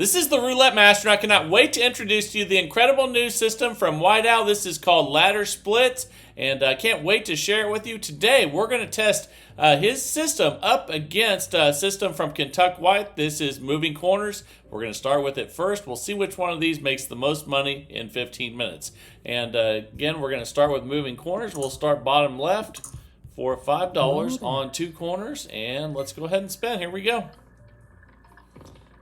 This is the Roulette Master, and I cannot wait to introduce to you the incredible new system from White Owl. This is called Ladder Splits, and I can't wait to share it with you. Today, we're going to test his system up against a system from Kentucky White. This is moving corners. We're going to start with it first. We'll see which one of these makes the most money in 15 minutes. And again, we're going to start with moving corners. We'll start bottom left for $5 on 2 corners, and let's go ahead and spin. Here we go.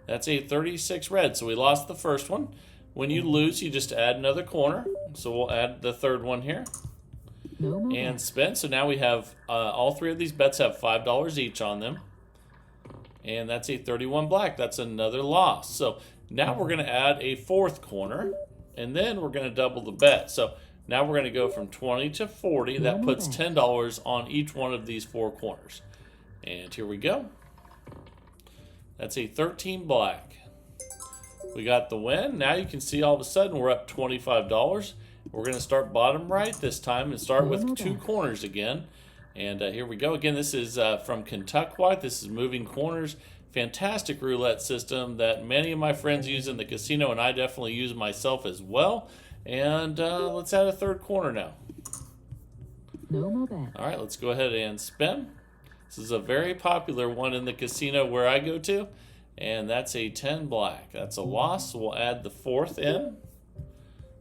That's a 36 red, so we lost the first one. When you lose, you just add another corner. So we'll add the third one here. And spin. So now we have, all 3 of these bets have $5 each on them. And that's a 31 black. That's another loss. So now we're going to add a 4th corner. And then we're going to double the bet. So now we're going to go from 20 to 40. That puts $10 on each one of these 4 corners. And here we go. That's a 13 black. We got the win. Now you can see all of a sudden we're up $25. We're going to start bottom right this time and start with 2 corners again. And here we go. Again, this is from Kentucky White. This is moving corners. Fantastic roulette system that many of my friends use in the casino, and I definitely use myself as well. And let's add a 3rd corner now. All right, let's go ahead and spin. This is a very popular one in the casino where I go to, and that's a 10 black. That's a loss, so we'll add the 4th in.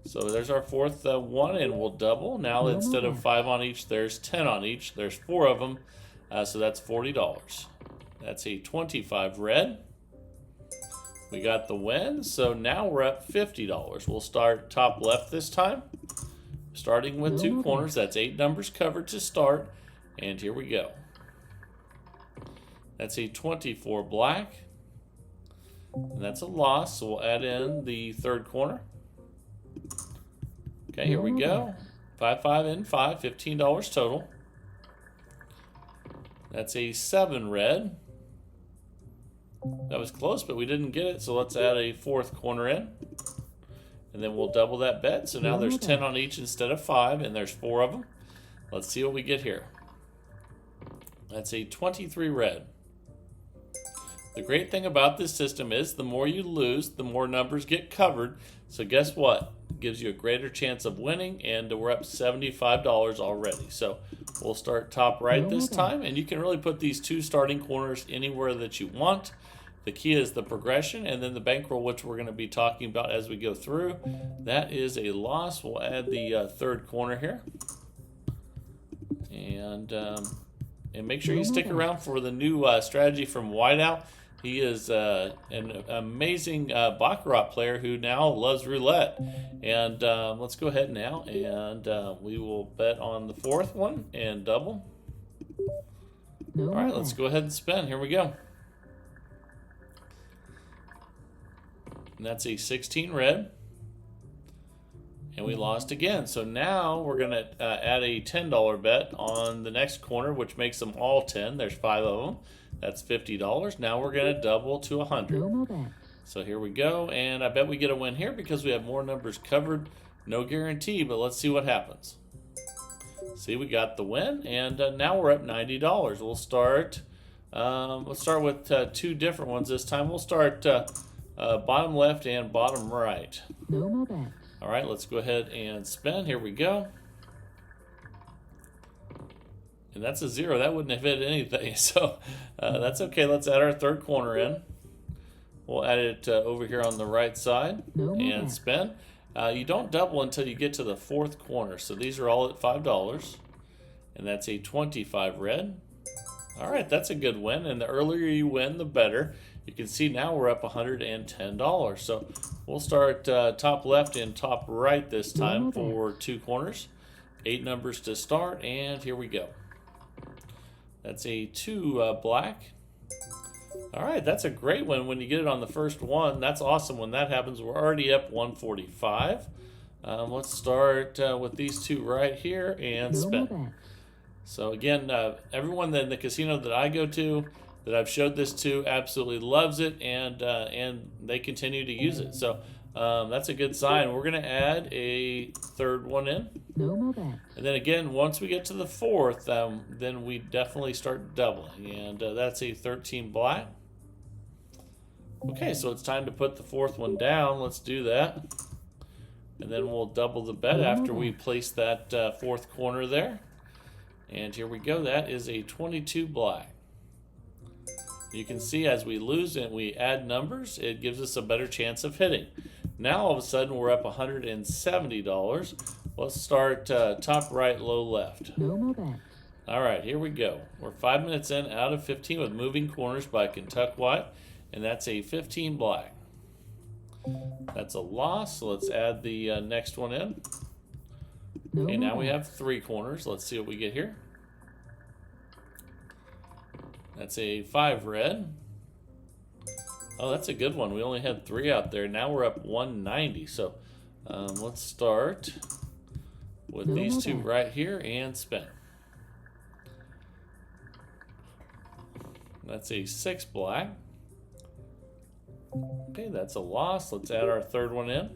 So there's our 4th one, and we'll double. Now instead of 5 on each, there's 10 on each. There's 4 of them, so that's $40. That's a 25 red. We got the win, so now we're at $50. We'll start top left this time, starting with 2 corners. That's 8 numbers covered to start, and here we go. That's a 24 black, and that's a loss, so we'll add in the 3rd corner. Okay, here we go. 5, 5, and 5, $15 total. That's a 7 red. That was close, but we didn't get it, so let's add a 4th corner in. And then we'll double that bet, so now there's 10 on each instead of 5, and there's 4 of them. Let's see what we get here. That's a 23 red. The great thing about this system is the more you lose, the more numbers get covered. So guess what? It gives you a greater chance of winning, and we're up $75 already. So we'll start top right this time, and you can really put these 2 starting corners anywhere that you want. The key is the progression, and then the bankroll, which we're going to be talking about as we go through. That is a loss. We'll add the 3rd corner here. And make sure you stick around for the new strategy from White Owl. He is an amazing baccarat player who now loves roulette. And let's go ahead now, and we will bet on the 4th one and double. All right, let's go ahead and spin. Here we go. And that's a 16 red. And we lost again. So now we're going to add a $10 bet on the next corner, which makes them all 10. There's 5 of them. That's $50. Now we're going to double to 100. So here we go. And I bet we get a win here because we have more numbers covered. No guarantee, but let's see what happens. See, we got the win. And now we're up $90. We'll start. Let's start with 2 different ones this time. We'll start bottom left and bottom right. All right, let's go ahead and spin. Here we go. And that's a 0. That wouldn't have hit anything. So that's okay. Let's add our 3rd corner in. We'll add it over here on the right side and spin. You don't double until you get to the 4th corner. So these are all at $5. And that's a 25 red. All right, that's a good win. And the earlier you win, the better. You can see now we're up $110. So we'll start top left and top right this time for 2 corners. 8 numbers to start, and here we go. That's a 2 black. All right, that's a great one when you get it on the first one. That's awesome when that happens. We're already up 145. Let's start with these 2 right here and spin. So again, everyone in the casino that I go to, that I've showed this to, absolutely loves it, and they continue to use it. So that's a good sign. We're going to add a 3rd one in. And then again, once we get to the 4th, then we definitely start doubling. And that's a 13 black. Okay, so it's time to put the fourth one down. Let's do that. And then we'll double the bet after we place that fourth corner there. And here we go. That is a 22 black. You can see as we lose and we add numbers, it gives us a better chance of hitting. Now all of a sudden we're up $170. Let's start top right, low left. No more bets. All right, here we go. We're 5 minutes in out of 15 with moving corners by Kentucky White, and that's a 15 black. That's a loss, so let's add the next one in. Okay, now we have 3 corners. Let's see what we get here. That's a 5 red. Oh, that's a good one. We only had 3 out there. Now we're up 190. So let's start with these 2 right here and spin. That's a 6 black. Okay, that's a loss. Let's add our third one in.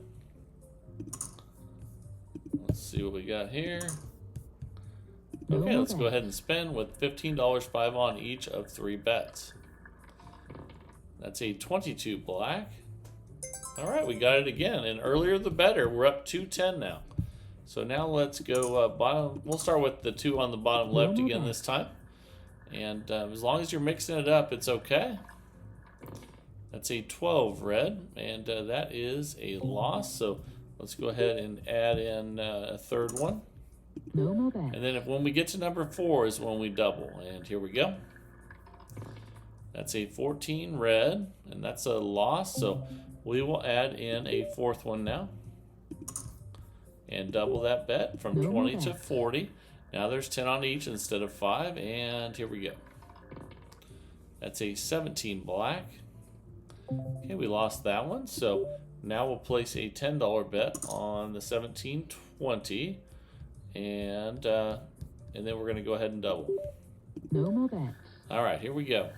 Let's see what we got here. Okay, let's go ahead and spin with $15, 5 on each of 3 bets. That's a 22 black. All right, we got it again. And earlier the better. We're up 210 now. So now let's go bottom. We'll start with the 2 on the bottom left again this time. And as long as you're mixing it up, it's okay. That's a 12 red, and that is a loss. So let's go ahead and add in a third one. No more bets. And then when we get to number 4 is when we double. And here we go. That's a 14 red, and that's a loss. So we will add in a fourth one now. And double that bet from 20 to 40. Now there's 10 on each instead of 5, and here we go. That's a 17 black. Okay, we lost that one, so now we'll place a $10 bet on the 17-20, and then we're going to go ahead and double. No more bets. All right, here we go.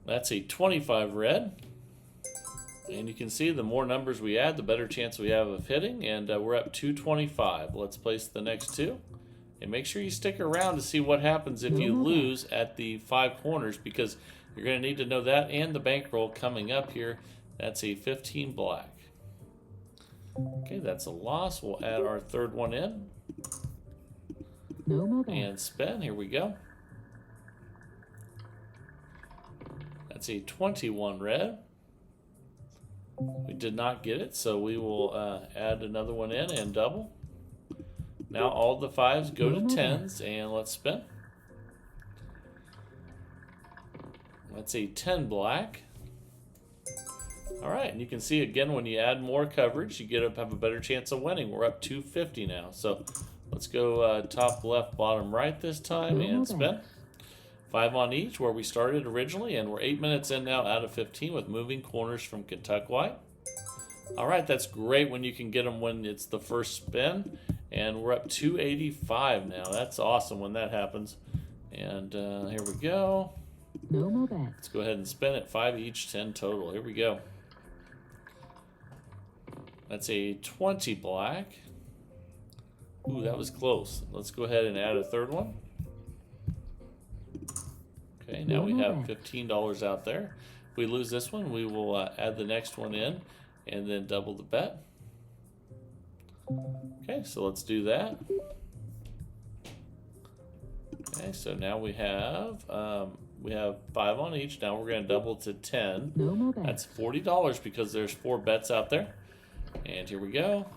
That's a 25 red. And you can see the more numbers we add, the better chance we have of hitting. And we're up 225. Let's place the next 2. And make sure you stick around to see what happens if you lose at the 5 corners, because you're going to need to know that and the bankroll coming up here. That's a 15 black. Okay, that's a loss. We'll add our third one in. No more bets. And spin. Here we go. That's a 21 red. We did not get it, so we will add another one in and double. Now all the 5s go to 10s, and let's spin. That's a 10 black. All right, and you can see again when you add more coverage, you have a better chance of winning. We're up 250 now, so let's go top left, bottom right this time, and spin. 5 on each where we started originally, and we're 8 minutes in now out of 15 with moving corners from Kentucky White. All right, that's great when you can get them when it's the first spin, and we're up 285 now. That's awesome when that happens. And here we go. No more bets. Let's go ahead and spin it. 5 each, 10 total. Here we go. That's a 20 black. Ooh, that was close. Let's go ahead and add a third one. Okay, now we have $15 out there. If we lose this one, we will add the next one in and then double the bet. Okay, so let's do that. Okay, so now we have 5 on each. Now we're going to double to 10. No more bets. That's $40 because there's 4 bets out there. And here we go.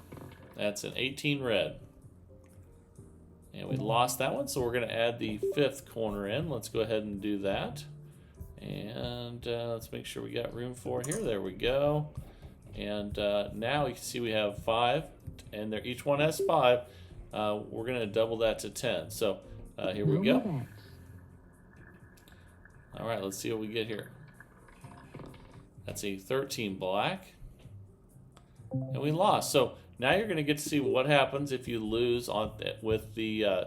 That's an 18 red. And we lost that one, so we're going to add the 5th corner in. Let's go ahead and do that. And let's make sure we got room for it here. There we go. And now you can see we have 5, and each one has 5. We're going to double that to 10. So here we go. All right, let's see what we get here. That's a 13 black. And we lost. So now you're going to get to see what happens if you lose with the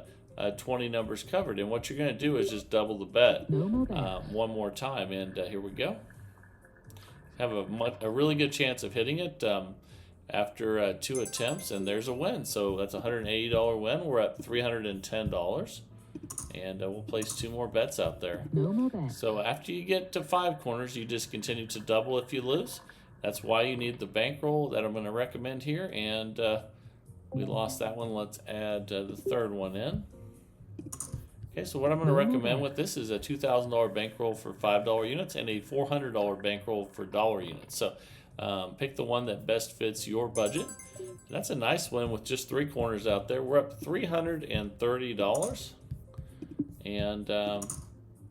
20 numbers covered. And what you're going to do is just double the bet one more time. And here we go. Have a really good chance of hitting it after 2 attempts. And there's a win. So that's a $180 win. We're at $310. And we'll place 2 more bets out there. No more bets. So after you get to 5 corners, you just continue to double if you lose. That's why you need the bankroll that I'm going to recommend here. And we lost that one. Let's add the third one in. Okay, so what I'm going to recommend with this is a $2,000 bankroll for $5 units and a $400 bankroll for dollar units. So pick the one that best fits your budget. That's a nice win with just 3 corners out there. We're up $330. And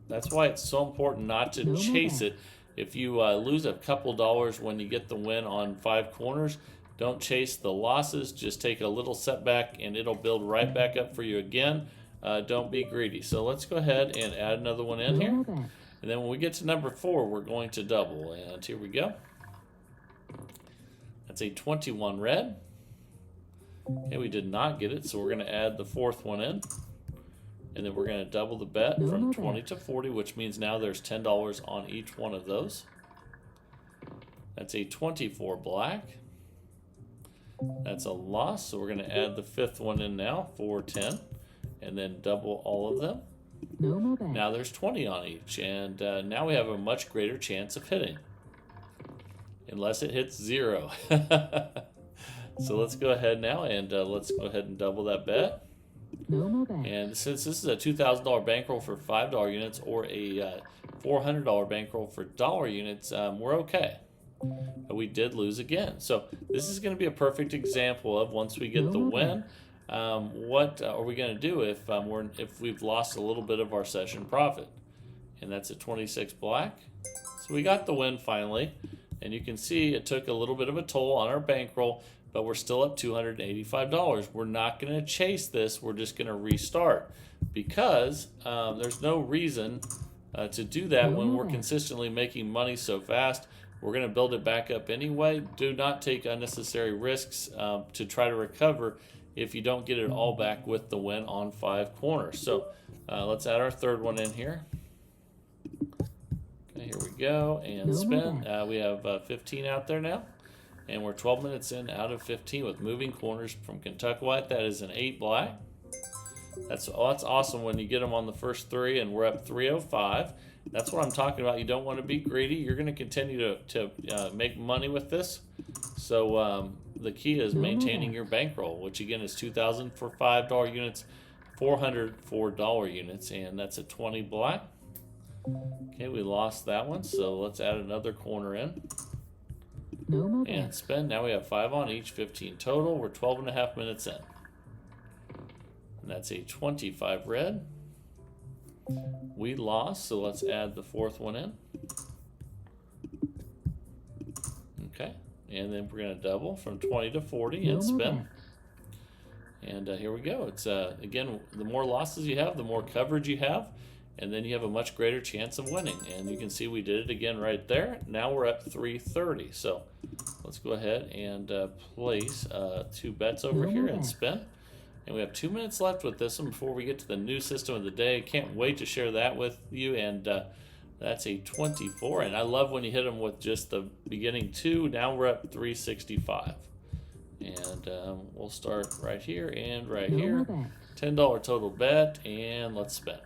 that's why it's so important not to chase it. If you lose a couple dollars when you get the win on 5 corners, don't chase the losses. Just take a little setback and it'll build right back up for you again. Don't be greedy. So let's go ahead and add another one in here. And then when we get to number 4, we're going to double. And here we go. That's a 21 red. Okay, we did not get it, so we're going to add the 4th one in. And then we're going to double the bet from 20 to 40, which means now there's $10 on each one of those. That's a 24 black. That's a loss, so we're going to add the 5th one in now for 10. And then double all of them. No more bets. Now there's 20 on each, and now we have a much greater chance of hitting. Unless it hits 0. So let's go ahead now and let's go ahead and double that bet. No more bets. And since this is a $2,000 bankroll for $5 units or a $400 bankroll for dollar units, we're okay. But we did lose again. So this is going to be a perfect example of once we get the win, what are we going to do if we've lost a little bit of our session profit? And that's a 26 black. So we got the win finally. And you can see it took a little bit of a toll on our bankroll, but we're still up $285. We're not going to chase this. We're just going to restart because there's no reason to do that when we're consistently making money so fast. We're going to build it back up anyway. Do not take unnecessary risks to try to recover if you don't get it all back with the win on 5 corners. So let's add our 3rd one in here. Okay, here we go, and spin. We have 15 out there now. And we're 12 minutes in out of 15 with moving corners from Kentucky White. That is an 8 black. That's awesome when you get them on the first 3, and we're up 305. That's what I'm talking about. You don't want to be greedy. You're going to continue to make money with this. So the key is maintaining your bankroll, which again is $2,000 for $5 units, $400 for dollar units, and that's a 20 black. Okay, we lost that one, so let's add another corner in. No more And bets. spin. Now we have 5 on each, 15 total. We're 12 and a half minutes in. And that's a 25 red. We lost, so let's add the 4th one in. Okay, and then we're going to double from 20 to 40 and spin. And here we go. It's again, the more losses you have, the more coverage you have, and then you have a much greater chance of winning. And you can see we did it again right there. Now we're at 330. So let's go ahead and place 2 bets over here and spin. And we have 2 minutes left with this one before we get to the new system of the day. Can't wait to share that with you. And that's a 24. And I love when you hit them with just the beginning 2. Now we're up 365. And we'll start right here and right here. $10 total bet. And let's spin.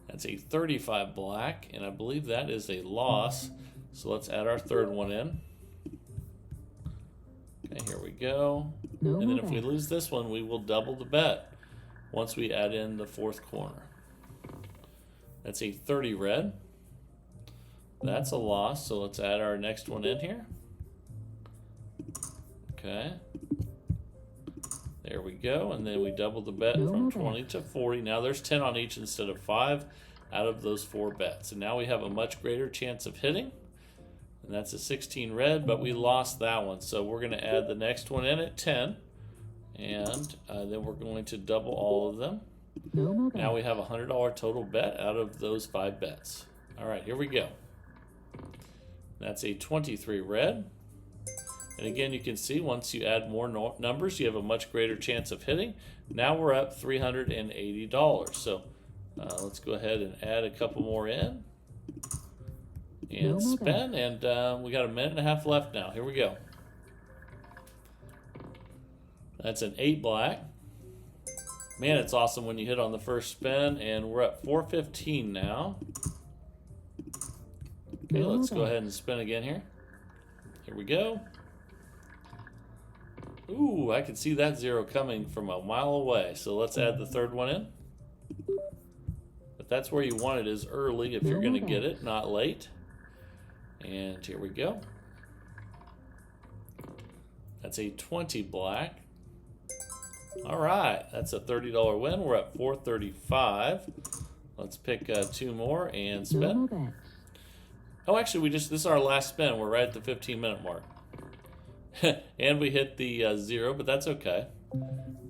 That's a 35 black. And I believe that is a loss. So let's add our 3rd one in. Okay, here we go. And then if we lose this one, we will double the bet once we add in the 4th corner. That's a 30 red. That's a loss, so let's add our next one in here. Okay. There we go, and then we double the bet from 20 to 40. Now there's 10 on each instead of 5 out of those 4 bets. And now we have a much greater chance of hitting. And that's a 16 red, but we lost that one. So we're going to add the next one in at 10. And then we're going to double all of them. Now we have a $100 total bet out of those 5 bets. All right, here we go. That's a 23 red. And again, you can see once you add more numbers, you have a much greater chance of hitting. Now we're up $380. So let's go ahead and add a couple more in. And spin, and we got a minute and a half left now. Here we go. That's an 8 black. Man, it's awesome when you hit on the first spin, and we're at 415 now. Okay, let's go ahead and spin again here. Here we go. Ooh, I can see that zero coming from a mile away. So let's add the third one in. But that's where you want it, is early if you're going to get it, not late. And here we go. That's a 20 black. All right, that's a $30 win. We're at 435. Let's pick two more and spin. Oh, actually, this is our last spin. We're right at the 15-minute mark. And we hit the zero, but that's okay.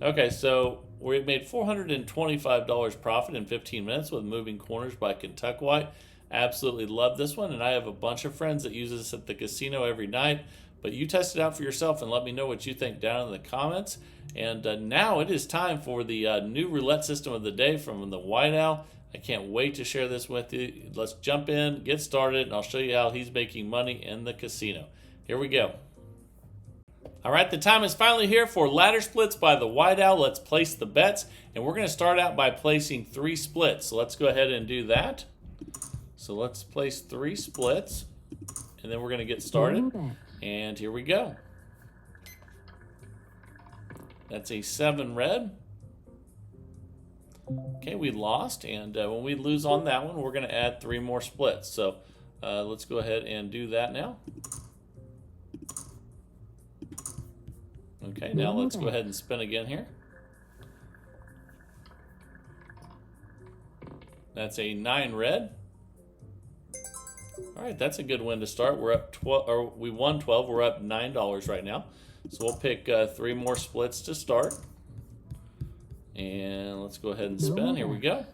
Okay, so we made $425 profit in 15 minutes with Moving Corners by Kentucky White. Absolutely love this one, and I have a bunch of friends that use this at the casino every night. But you test it out for yourself and let me know what you think down in the comments. And now it is time for the new roulette system of the day from the White Owl. I can't wait to share this with you. Let's jump in, get started, and I'll show you how he's making money in the casino. Here we go. All right, the time is finally here for ladder splits by the White Owl. Let's place the bets, and we're going to start out by placing 3 splits. So let's go ahead and do that. So let's place 3 splits, and then we're going to get started. And here we go. That's a 7 red. Okay, we lost, and when we lose on that one, we're going to add 3 more splits. So let's go ahead and do that now. Okay, now let's go ahead and spin again here. That's a 9 red. All right, that's a good win to start. We're up 12, or we won 12. We're up $9 right now. So we'll pick 3 more splits to start. And let's go ahead and spin. Here we go.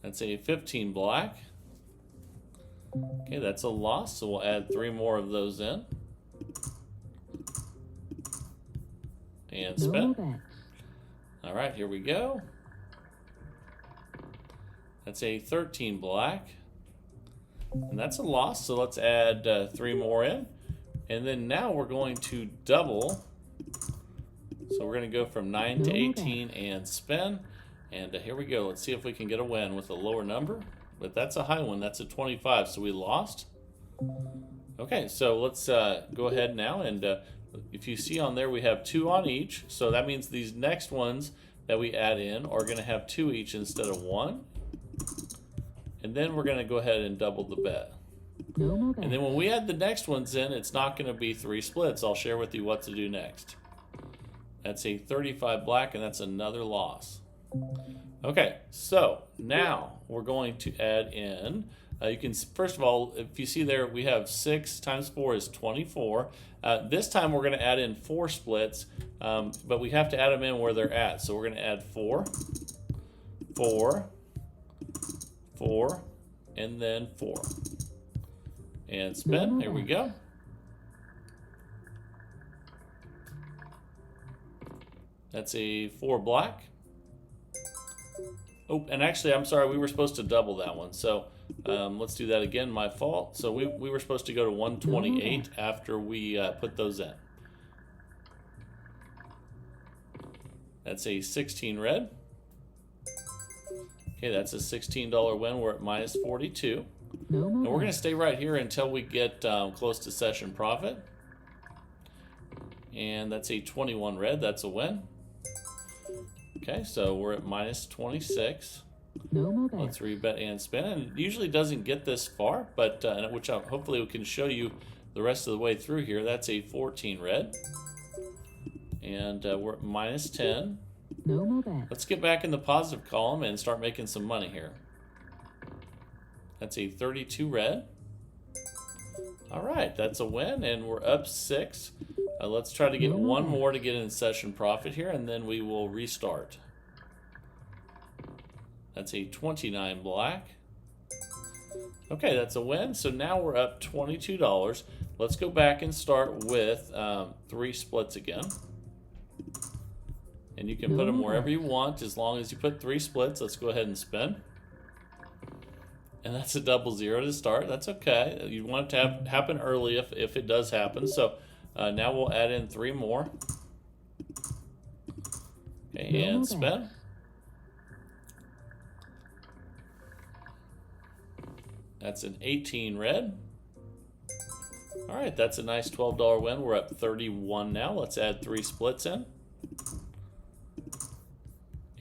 That's a 15 black. Okay, that's a loss, so we'll add 3 more of those in. And spin. All right, here we go. That's a 13 black. And that's a loss, so let's add 3 more in. And then now we're going to double. So we're going to go from 9 to 18 and spin. And here we go. Let's see if we can get a win with a lower number. But that's a high one. That's a 25, so we lost. Okay, so let's go ahead now. And if you see on there, we have 2 on each. So that means these next ones that we add in are going to have 2 each instead of 1. And then we're going to go ahead and double the bet. And then when we add the next ones in, it's not going to be 3 splits. I'll share with you what to do next. That's a 35 black, and that's another loss. Okay, so now we're going to add in, you can, first of all, if you see there, we have 6 times 4 is 24. This time we're going to add in 4 splits, but we have to add them in where they're at. So we're going to add 4, 4, 4, and then 4. And spin. Here we go. That's a 4 black. Oh, and actually, I'm sorry, we were supposed to double that one. So let's do that again, my fault. So we were supposed to go to 128 after we put those in. That's a 16 red. Okay, that's a $16 win. We're at minus 42. And we're going to stay right here until we get close to session profit. And that's a 21 red. That's a win. Okay, so we're at minus 26. Let's rebet and spin. And it usually doesn't get this far, but which hopefully we can show you the rest of the way through here. That's a 14 red. And we're at minus 10. Let's get back in the positive column and start making some money here. That's a 32 red. All right, that's a win, and we're up 6. Let's try to get one more to get in session profit here, and then we will restart. That's a 29 black. Okay, that's a win. So now we're up $22. Let's go back and start with 3 splits again. And you can put them wherever you want as long as you put 3 splits. Let's go ahead and spin. And that's a double zero to start. That's okay. You want it to happen early if it does happen. So Now we'll add in 3 more. Okay, No and more spin. That's an 18 red. All right, that's a nice $12 win. We're up 31 now. Let's add 3 splits in.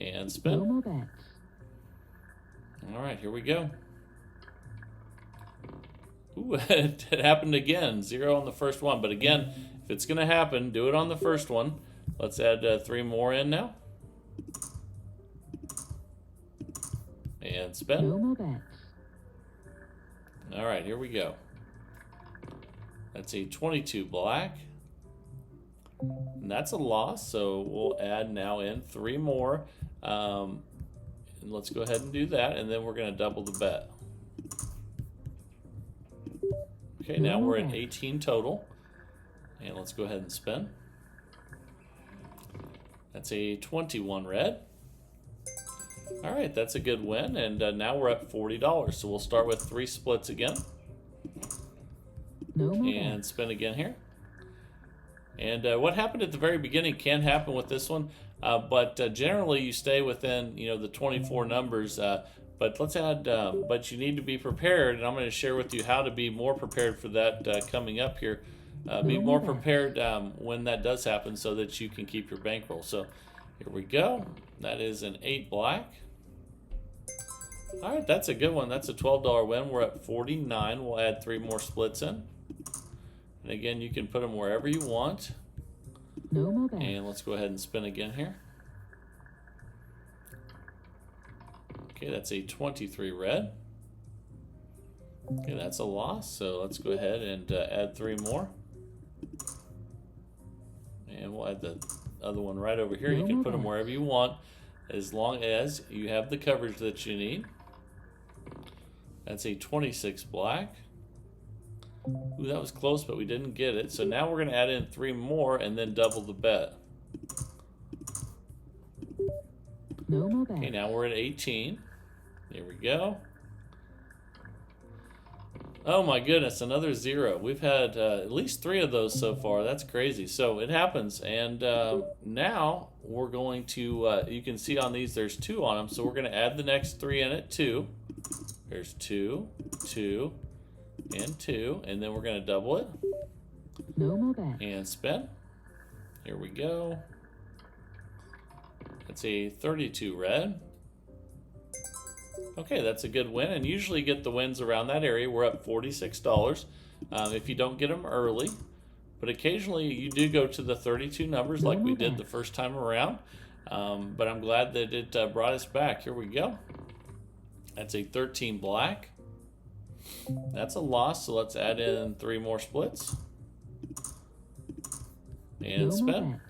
And No spin. more bets. All right, here we go. Ooh, it happened again. 0 on the first one. But again, if it's going to happen, do it on the first one. Let's add 3 more in now. And spin. No more bets. All right, here we go. That's a 22 black. And that's a loss, so we'll add now in 3 more. And let's go ahead and do that, and then we're going to double the bet. Okay, now we're at 18 total. And let's go ahead and spin. That's a 21 red. All right, that's a good win, and now we're up $40. So we'll start with 3 splits again. No more And bets. spin again here. And what happened at the very beginning can happen with this one, but generally you stay within the 24 numbers. But let's add. But you need to be prepared, and I'm going to share with you how to be more prepared for that coming up here. Be more prepared when that does happen, so that you can keep your bankroll. So here we go. That is an 8 black. All right, that's a good one. That's a $12 win. We're at 49. We'll add 3 more splits in. And again, you can put them wherever you want. No more bets. And let's go ahead and spin again here. Okay, that's a 23 red. Okay, that's a loss. So let's go ahead and add 3 more. And we'll add the other one right over here. You can put them wherever you want, as long as you have the coverage that you need. That's a 26 black. Ooh, that was close, but we didn't get it. So now we're going to add in 3 more and then double the bet. No more bets. Okay, now we're at 18. There we go. Oh my goodness, another 0. We've had at least 3 of those so far. That's crazy. So it happens. And now we're going to, you can see on these there's 2 on them. So we're going to add the next 3 in it, 2. There's 2, 2, and 2. And then we're going to double it. No more bets. And spin. Here we go. That's a 32 red. Okay, that's a good win, and usually get the wins around that area. We're up $46 if you don't get them early, but occasionally you do go to the 32 numbers like we did the first time around, but I'm glad that it brought us back. Here we go. That's a 13 black. That's a loss, so let's add in 3 more splits. And spin.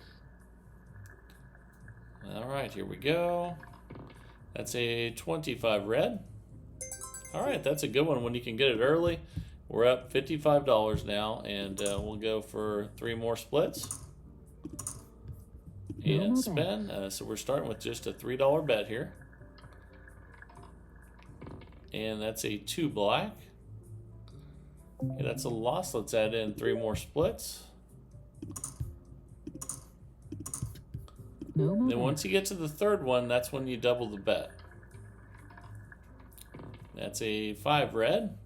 All right, here we go. That's a 25 red. All right, that's a good one when you can get it early. We're up $55 now, and we'll go for 3 more splits. And spin. So we're starting with just a $3 bet here. And that's a 2 black. Okay, that's a loss. Let's add in 3 more splits. Then once you get to the 3rd one, that's when you double the bet. That's a 5 red.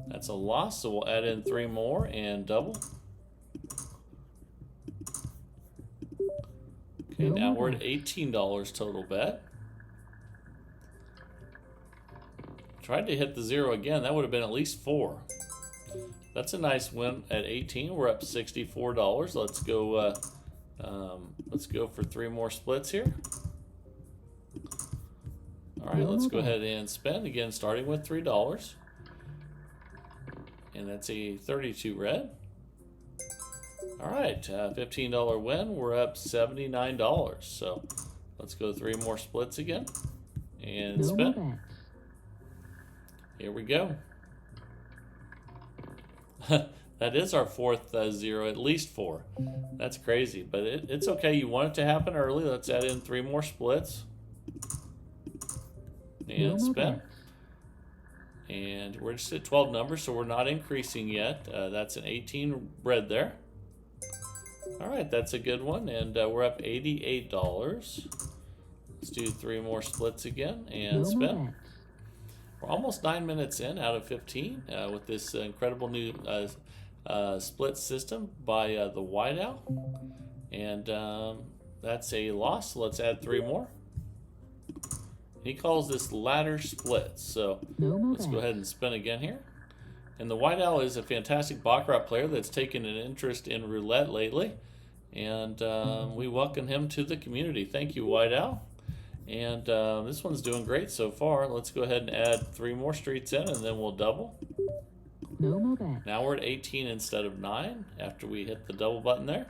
That's a loss, so we'll add in 3 more and double. Okay, now we're at $18 total bet. Tried to hit the 0 again. That would have been at least 4. That's a nice win at 18. We're up $64. Let's go for 3 more splits here. All right, let's go ahead and spin again, starting with $3. And that's a 32 red. All right, $15 win. We're up $79. So let's go 3 more splits again and spin. Here we go. That is our 4th 0, at least 4. That's crazy, but it's okay. You want it to happen early. Let's add in 3 more splits. And spin. And we're just at 12 numbers, so we're not increasing yet. That's an 18 red there. All right, that's a good one, and we're up $88. Let's do 3 more splits again and No spin. more bets. We're almost 9 minutes in out of 15 with this incredible new split system by the White Owl. And that's a loss. So let's add 3 more. He calls this ladder splits. So No more let's go bets. ahead and spin again here. And the White Owl is a fantastic baccarat player that's taken an interest in roulette lately. And we welcome him to the community. Thank you, White Owl. And this one's doing great so far. Let's go ahead and add 3 more streets in, and then we'll double. No more bets. Now we're at 18 instead of 9 after we hit the double button there.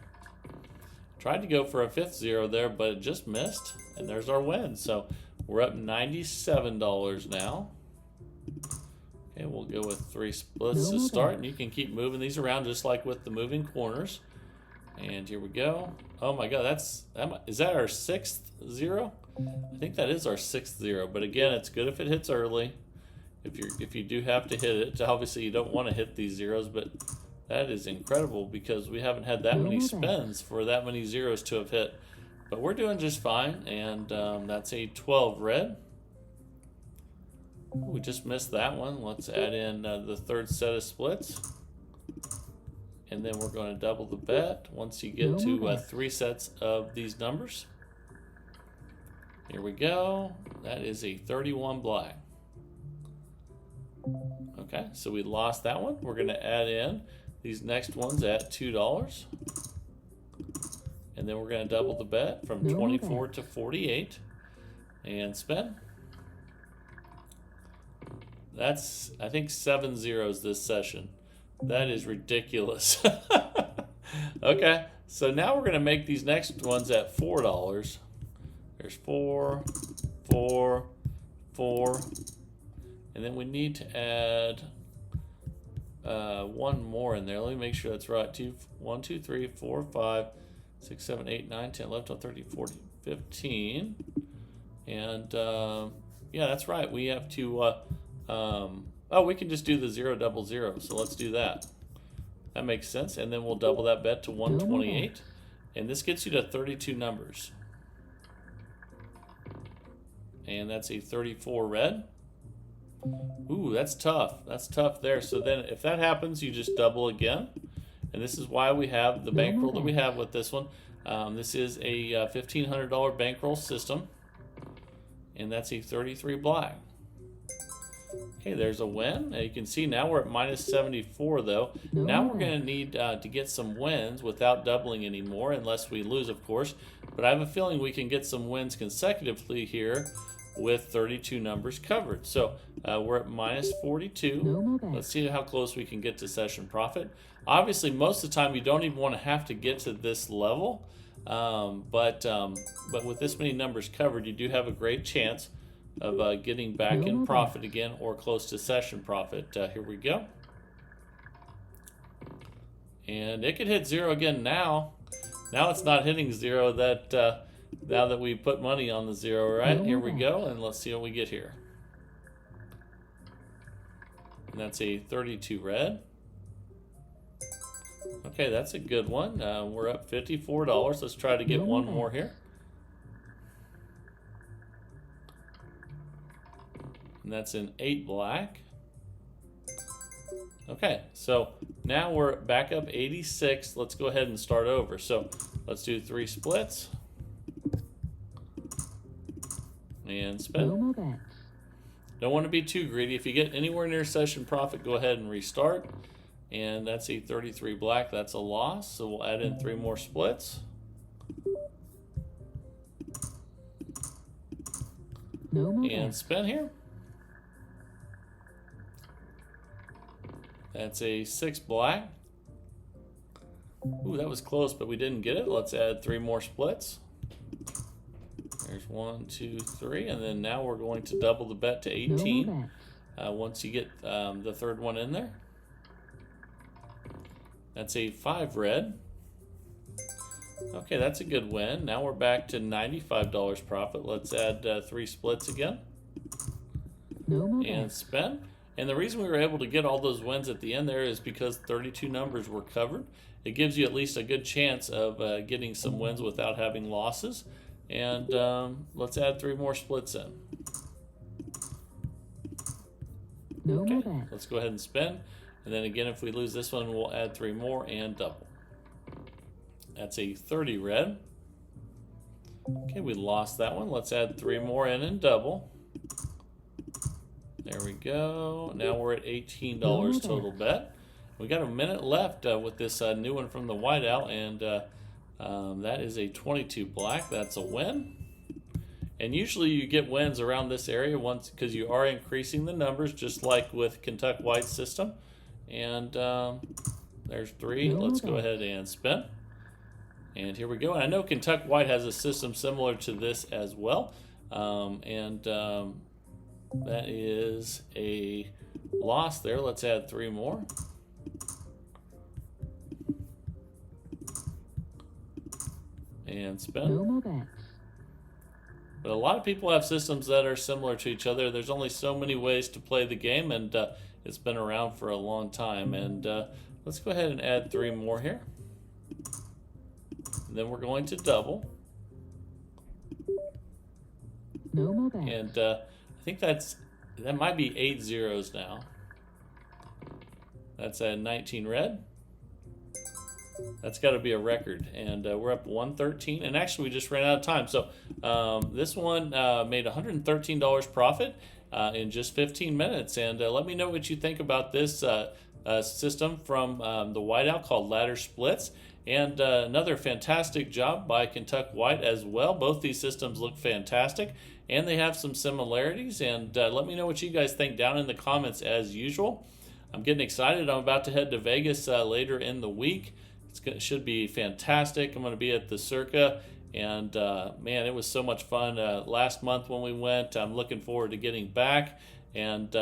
Tried to go for a 5th 0 there, but it just missed. And there's our win. So we're up $97 now. Okay, we'll go with 3 splits to start, and you can keep moving these around just like with the moving corners. And here we go. Oh my God, is that our 6th 0? I think that is our 6th 0. But again, it's good if it hits early. If you do have to hit it, obviously you don't want to hit these zeros, but that is incredible because we haven't had that many spins for that many zeros to have hit. But we're doing just fine, and that's a 12 red. We just missed that one. Let's add in the 3rd set of splits. And then we're going to double the bet once you get to 3 sets of these numbers. Here we go. That is a 31 black. Okay, so we lost that one. We're going to add in these next ones at $2. And then we're going to double the bet from 24 to 48. And spin. That's, I think, 7 zeros this session. That is ridiculous. Okay, so now we're going to make these next ones at $4. There's 4, 4, 4. And then we need to add 1 more in there. Let me make sure that's right. 1, 2, 3, 4, 5, 6, 7, 8, 9, 10, 11, 12, 13, 14, 15. And yeah, that's right. We have to... oh, we can just do the 0 double 0. So let's do that. That makes sense. And then we'll double that bet to 128. And this gets you to 32 numbers. And that's a 34 red. Ooh, that's tough. That's tough there. So then if that happens, you just double again. And this is why we have the bankroll that we have with this one. This is a $1,500 bankroll system. And that's a 33 black. Okay, there's a win. You can see now we're at minus 74 though. Now we're going to need to get some wins without doubling anymore, unless we lose, of course. But I have a feeling we can get some wins consecutively here with 32 numbers covered. So we're at minus 42. Let's see how close we can get to session profit. Obviously, most of the time you don't even want to have to get to this level. But with this many numbers covered, you do have a great chance of getting back in profit again or close to session profit. Here we go. And it could hit 0 again now. Now it's not hitting 0 now that we put money on the 0, right? Here we go, and let's see what we get here. And that's a 32 red. Okay, that's a good one. We're up $54. Let's try to get one more here. And that's an 8 black. Okay, so now we're back up 86. Let's go ahead and start over. So let's do 3 splits. And spin. Don't want to be too greedy. If you get anywhere near session profit, go ahead and restart. And that's a 33 black. That's a loss. So we'll add in 3 more splits. And spin here. That's a 6 black. Ooh, that was close, but we didn't get it. Let's add 3 more splits. There's 1, 2, 3, and then now we're going to double the bet to 18 once you get the 3rd one in there. That's a 5 red. Okay, that's a good win. Now we're back to $95 profit. Let's add 3 splits again. And spin. And the reason we were able to get all those wins at the end there is because 32 numbers were covered. It gives you at least a good chance of getting some wins without having losses. And let's add 3 more splits in. No Okay, more bets. let's go ahead and spin. And then again, if we lose this one, we'll add 3 more and double. That's a 30 red. Okay, we lost that one. Let's add 3 more in and double. There we go. Now we're at $18 total bet. We got a minute left with this new one from the whiteout, and that is a 22 black. That's a win. And usually you get wins around this area once because you are increasing the numbers, just like with Kentucky White's system. And there's 3. Let's go ahead and spin. And here we go. And I know Kentucky White has a system similar to this as well. That is a loss there. Let's add 3 more. And spin. No more bets. But a lot of people have systems that are similar to each other. There's only so many ways to play the game, and it's been around for a long time. And let's go ahead and add 3 more here. And then we're going to double. No more bets. And I think that might be 8 zeros now. That's a 19 red. That's got to be a record, and we're up 113. And actually, we just ran out of time. So this one made $113 profit in just 15 minutes. And let me know what you think about this system from the whiteout called Ladder Splits. And another fantastic job by Kentucky White as well. Both these systems look fantastic, and they have some similarities. And let me know what you guys think down in the comments as usual. I'm getting excited. I'm about to head to Vegas later in the week. It should be fantastic. I'm going to be at the Circa, and man, it was so much fun last month when we went. I'm looking forward to getting back, and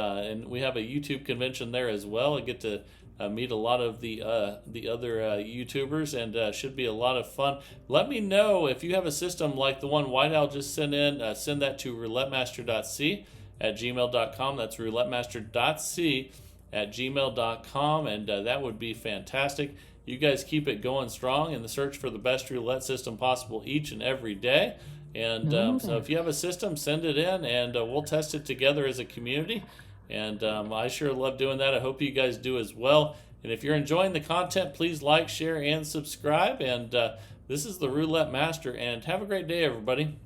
we have a YouTube convention there as well. I get to meet a lot of the other YouTubers, and should be a lot of fun. Let me know if you have a system like the one Whiteout just sent in. Send that to roulettemaster.c@gmail.com. That's roulettemaster.c@gmail.com, and that would be fantastic. You guys keep it going strong in the search for the best roulette system possible each and every day. And so if you have a system, send it in, and we'll test it together as a community. And I sure love doing that. I hope you guys do as well. And if you're enjoying the content, please like, share, and subscribe. And this is the Roulette Master, and have a great day, everybody.